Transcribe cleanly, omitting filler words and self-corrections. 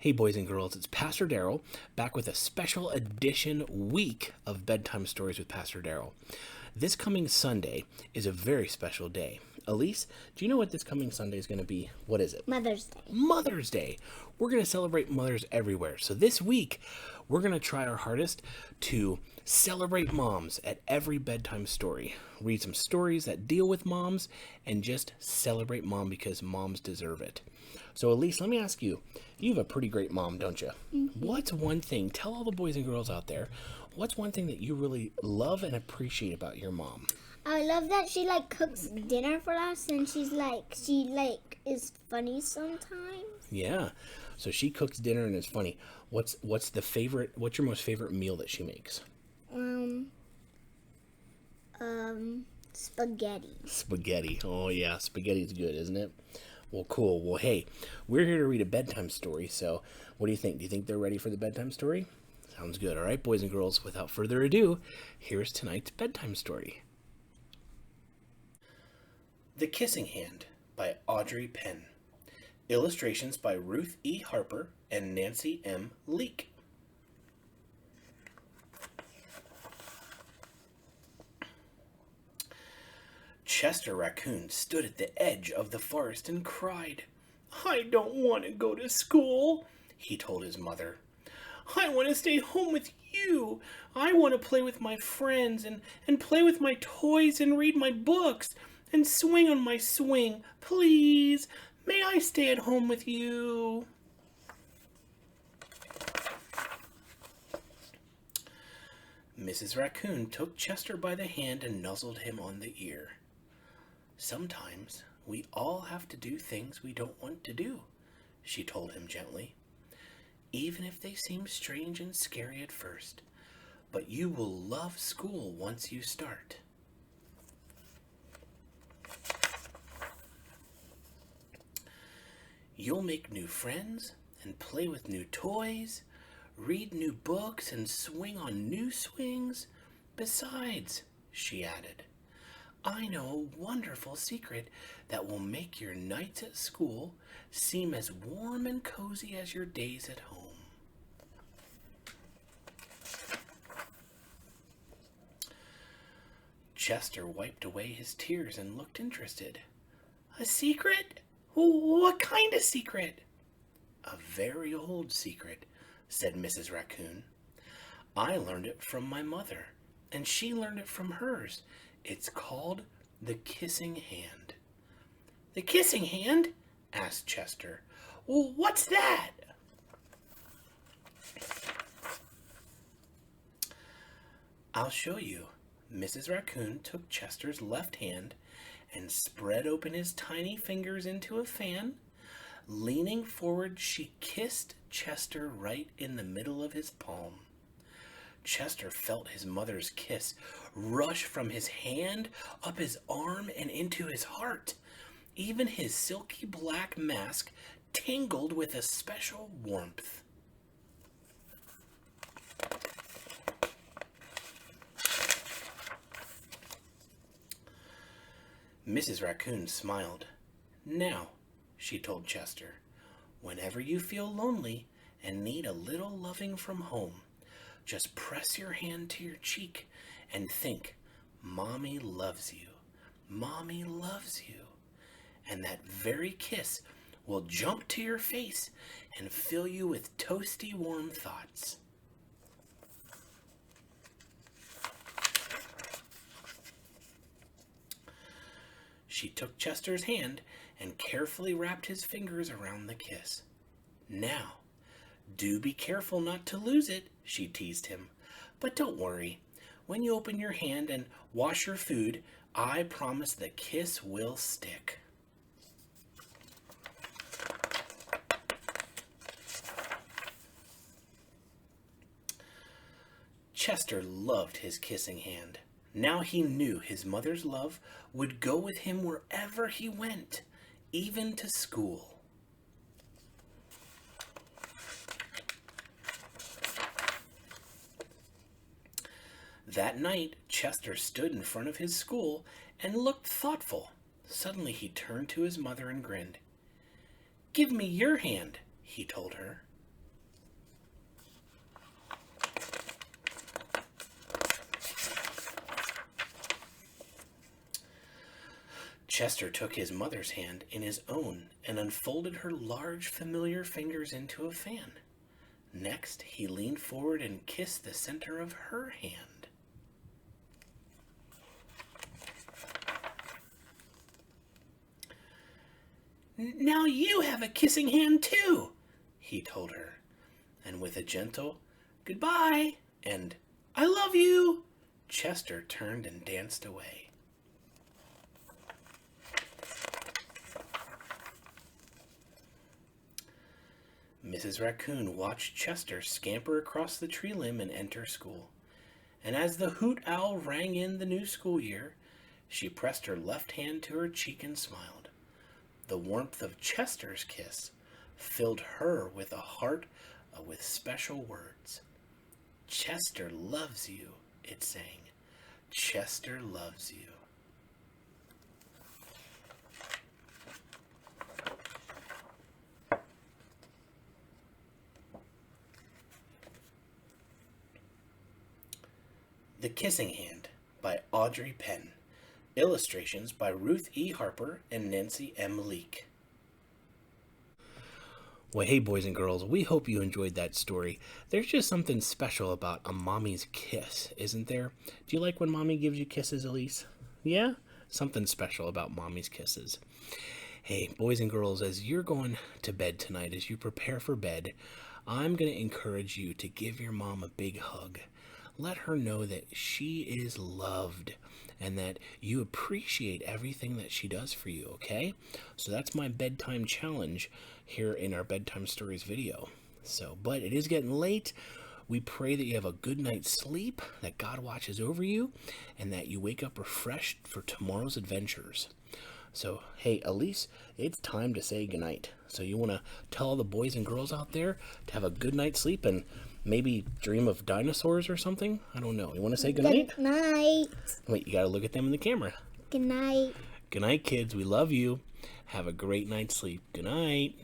Hey boys and girls, it's Pastor Daryl back with a special edition week of Bedtime Stories with Pastor Daryl. This coming Sunday is a very special day. Elise, do you know what this coming Sunday is going to be? What is it? Mother's Day. Mother's Day. We're going to celebrate mothers everywhere. So this week, we're going to try our hardest to celebrate moms at every bedtime story. Read some stories that deal with moms and just celebrate mom because moms deserve it. So Elise, let me ask you, you have a pretty great mom, don't you? Mm-hmm. What's one thing, tell all the boys and girls out there, what's one thing that you really love and appreciate about your mom? I love that she cooks dinner for us, and she is funny sometimes. Yeah. So she cooks dinner and is funny. What's your most favorite meal that she makes? Spaghetti. Spaghetti. Oh yeah, spaghetti's good, isn't it? Well, cool. Well, hey, we're here to read a bedtime story, so what do you think? Do you think they're ready for the bedtime story? Sounds good. All right, boys and girls, without further ado, here's tonight's bedtime story. The Kissing Hand by Audrey Penn. Illustrations by Ruth E. Harper and Nancy M. Leak. Chester Raccoon stood at the edge of the forest and cried. "I don't want to go to school," he told his mother. "I want to stay home with you. I want to play with my friends and play with my toys and read my books and swing on my swing. Please, may I stay at home with you?" Mrs. Raccoon took Chester by the hand and nuzzled him on the ear. "Sometimes we all have to do things we don't want to do," she told him gently, "even if they seem strange and scary at first. But you will love school once you start." "You'll make new friends and play with new toys, read new books and swing on new swings. Besides," she added, "I know a wonderful secret that will make your nights at school seem as warm and cozy as your days at home." Chester wiped away his tears and looked interested. "A secret? What kind of secret?" "A very old secret," said Mrs. Raccoon. "I learned it from my mother, and she learned it from hers. It's called the Kissing Hand." "The Kissing Hand?" asked Chester. "Well, what's that?" "I'll show you." Mrs. Raccoon took Chester's left hand and spread open his tiny fingers into a fan. Leaning forward, she kissed Chester right in the middle of his palm. Chester felt his mother's kiss rush from his hand, up his arm, and into his heart. Even his silky black mask tingled with a special warmth. Mrs. Raccoon smiled. "Now," she told Chester, "whenever you feel lonely and need a little loving from home, just press your hand to your cheek and think, 'Mommy loves you. Mommy loves you.' And that very kiss will jump to your face and fill you with toasty warm thoughts." She took Chester's hand and carefully wrapped his fingers around the kiss. "Now, do be careful not to lose it," she teased him. "But don't worry. When you open your hand and wash your food, I promise the kiss will stick." Chester loved his kissing hand. Now he knew his mother's love would go with him wherever he went, even to school. That night, Chester stood in front of his school and looked thoughtful. Suddenly he turned to his mother and grinned. "Give me your hand," he told her. Chester took his mother's hand in his own and unfolded her large, familiar fingers into a fan. Next, he leaned forward and kissed the center of her hand. "Now you have a kissing hand too," he told her. And with a gentle "goodbye" and "I love you," Chester turned and danced away. Mrs. Raccoon watched Chester scamper across the tree limb and enter school. And as the hoot owl rang in the new school year, she pressed her left hand to her cheek and smiled. The warmth of Chester's kiss filled her with a heart with special words. "Chester loves you," it sang. "Chester loves you." The Kissing Hand by Audrey Penn. Illustrations by Ruth E. Harper and Nancy M. Well, hey, boys and girls, we hope you enjoyed that story. There's just something special about a mommy's kiss, isn't there? Do you like when mommy gives you kisses, Elise? Yeah? Something special about mommy's kisses. Hey, boys and girls, as you're going to bed tonight, as you prepare for bed, I'm going to encourage you to give your mom a big hug. Let her know that she is loved and that you appreciate everything that she does for you, okay? So that's my bedtime challenge here in our bedtime stories video. But it is getting late. We pray that you have a good night's sleep, that God watches over you, and that you wake up refreshed for tomorrow's adventures. So, hey, Elise, it's time to say goodnight. So you want to tell all the boys and girls out there to have a good night's sleep and maybe dream of dinosaurs or something? I don't know. You want to say goodnight? Good night. Wait, you got to look at them in the camera. Good night. Good night, kids. We love you. Have a great night's sleep. Good night.